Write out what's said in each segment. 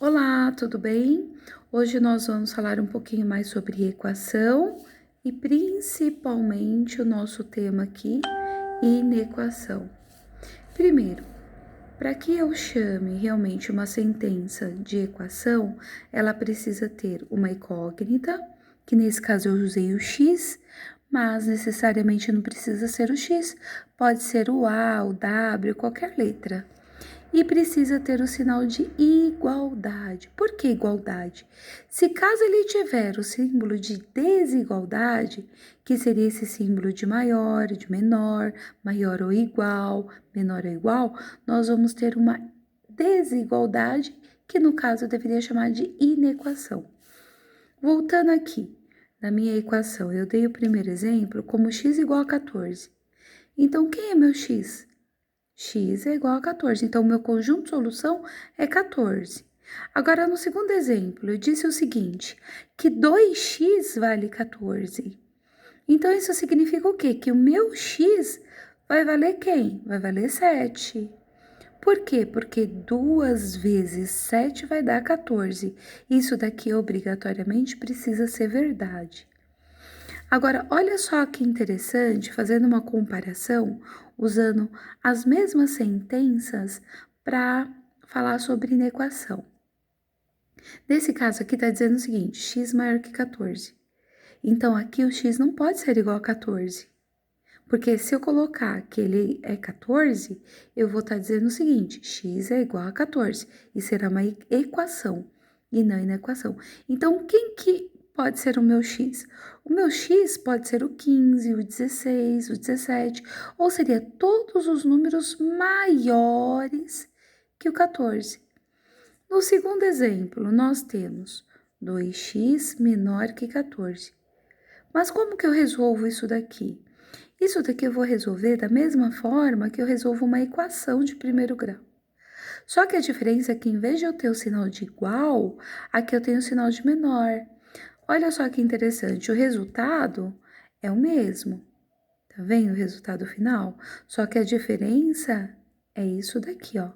Olá, tudo bem? Hoje nós vamos falar um pouquinho mais sobre equação e principalmente o nosso tema aqui, inequação. Primeiro, para que eu chame realmente uma sentença de equação, ela precisa ter uma incógnita, que nesse caso eu usei o x, mas necessariamente não precisa ser o x, pode ser o A, o W, qualquer letra. E precisa ter o sinal de igualdade. Por que igualdade? Se caso ele tiver o símbolo de desigualdade, que seria esse símbolo de maior, de menor, maior ou igual, menor ou igual, nós vamos ter uma desigualdade, que no caso eu deveria chamar de inequação. Voltando aqui, na minha equação, eu dei o primeiro exemplo como x igual a 14. Então, quem é meu x? X é igual a 14, então o meu conjunto de solução é 14. Agora, no segundo exemplo, eu disse o seguinte, que 2x vale 14. Então, isso significa o quê? Que o meu x vai valer quem? Vai valer 7. Por quê? Porque 2 vezes 7 vai dar 14. Isso daqui obrigatoriamente precisa ser verdade. Agora, olha só que interessante, fazendo uma comparação, usando as mesmas sentenças para falar sobre inequação. Nesse caso aqui está dizendo o seguinte, x maior que 14. Então, aqui o x não pode ser igual a 14. Porque se eu colocar que ele é 14, eu vou estar dizendo o seguinte, x é igual a 14. E será uma equação e não inequação. Então, quem que pode ser o meu x? O meu x pode ser o 15, o 16, o 17, ou seria todos os números maiores que o 14. No segundo exemplo, nós temos 2x menor que 14. Mas como que eu resolvo isso daqui? Isso daqui eu vou resolver da mesma forma que eu resolvo uma equação de primeiro grau. Só que a diferença é que em vez de eu ter o sinal de igual, aqui eu tenho o sinal de menor. Olha só que interessante, o resultado é o mesmo. Tá vendo o resultado final? Só que a diferença é isso daqui, ó.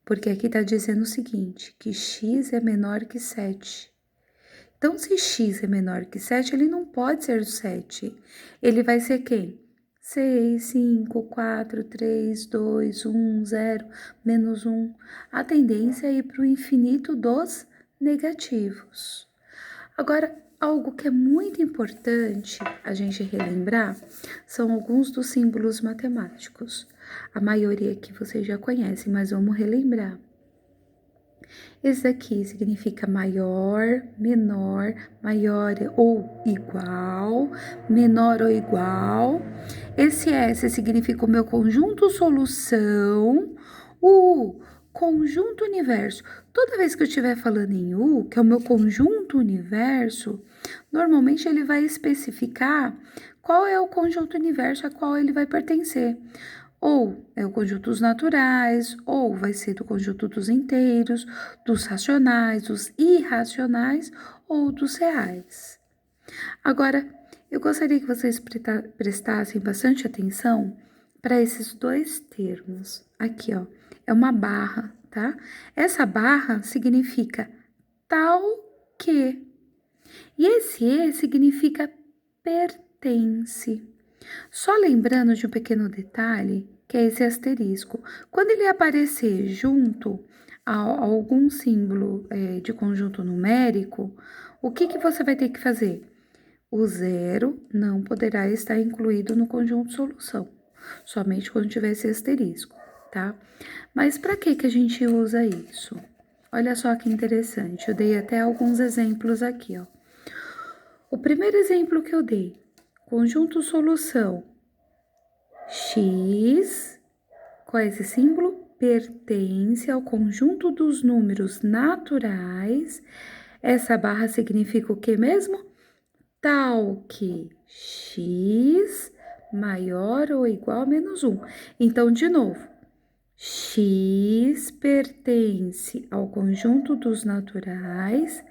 Porque aqui tá dizendo o seguinte, que x é menor que 7. Então, se x é menor que 7, ele não pode ser o 7. Ele vai ser quem? 6, 5, 4, 3, 2, 1, 0, menos 1. A tendência é ir para o infinito dos negativos. Agora, algo que é muito importante a gente relembrar são alguns dos símbolos matemáticos. A maioria que vocês já conhecem, mas vamos relembrar. Esse aqui significa maior, menor, maior ou igual, menor ou igual. Esse S significa o meu conjunto solução. O conjunto universo. Toda vez que eu estiver falando em U, que é o meu conjunto universo, normalmente ele vai especificar qual é o conjunto universo a qual ele vai pertencer. Ou é o conjunto dos naturais, ou vai ser do conjunto dos inteiros, dos racionais, dos irracionais ou dos reais. Agora, eu gostaria que vocês prestassem bastante atenção para esses dois termos. Aqui, ó, é uma barra, tá? Essa barra significa tal que. E esse E significa pertence. Só lembrando de um pequeno detalhe, que é esse asterisco. Quando ele aparecer junto a algum símbolo de conjunto numérico, o que você vai ter que fazer? O zero não poderá estar incluído no conjunto solução, somente quando tiver esse asterisco, tá? Mas para que a gente usa isso? Olha só que interessante, eu dei até alguns exemplos aqui, ó. O primeiro exemplo que eu dei, conjunto solução, x, qual é esse símbolo? Pertence ao conjunto dos números naturais. Essa barra significa o que mesmo? Tal que x maior ou igual a menos 1. Então, de novo, x pertence ao conjunto dos naturais,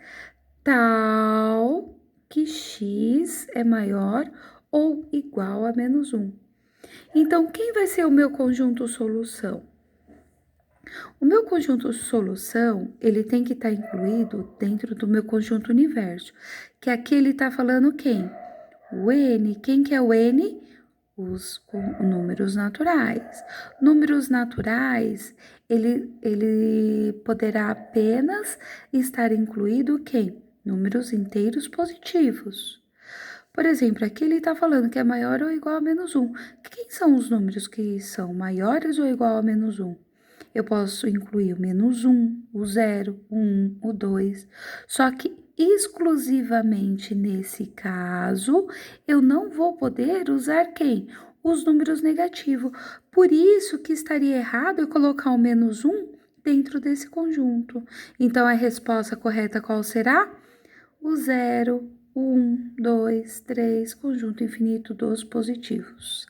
tal que x é maior ou igual a menos 1. Então, quem vai ser o meu conjunto solução? O meu conjunto solução, ele tem que estar incluído dentro do meu conjunto universo, que aqui ele está falando quem? O N. Quem que é o N? Os números naturais. Números naturais, ele poderá apenas estar incluído quem? Números inteiros positivos. Por exemplo, aqui ele está falando que é maior ou igual a menos 1. Quem são os números que são maiores ou igual a menos 1? Eu posso incluir o menos 1, o 0, o 1, o 2. Só que exclusivamente nesse caso, eu não vou poder usar quem? Os números negativos. Por isso que estaria errado eu colocar o menos 1 dentro desse conjunto. Então, a resposta correta qual será? O 0, 1, 2, 3, conjunto infinito dos positivos.